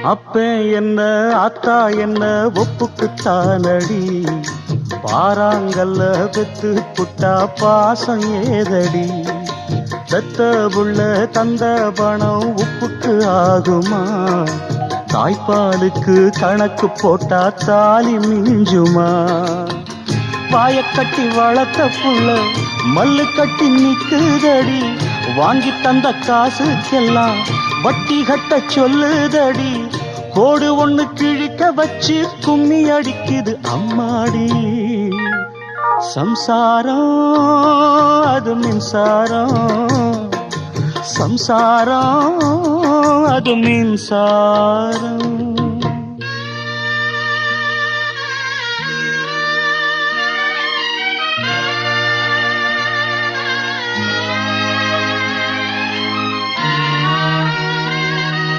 அப்ப என்ன அத்தா என்ன ஒப்புக்குத்தானடி, பாறாங்கல்ல பெத்து புட்டா பாசம் ஏதடி, பெத்த புள்ள தந்த பணம் உப்புக்கு ஆகுமா, தாய்ப்பாலுக்கு கணக்கு போட்டா தாலி மிஞ்சுமா, வாயக்கட்டி வளர்த்த புள்ள மல்லு கட்டி நிக்குதடி, வாங்கி தந்த காசுக்கெல்லாம் வட்டி கட்ட சொல்லுதடி, கோடு ஒண்ணு கிழிக்க வச்சு கும்மி அடிக்குது அம்மாடி, சம்சாரம் அது மின்சாரம், சம்சாரம் அது மின்சாரம்.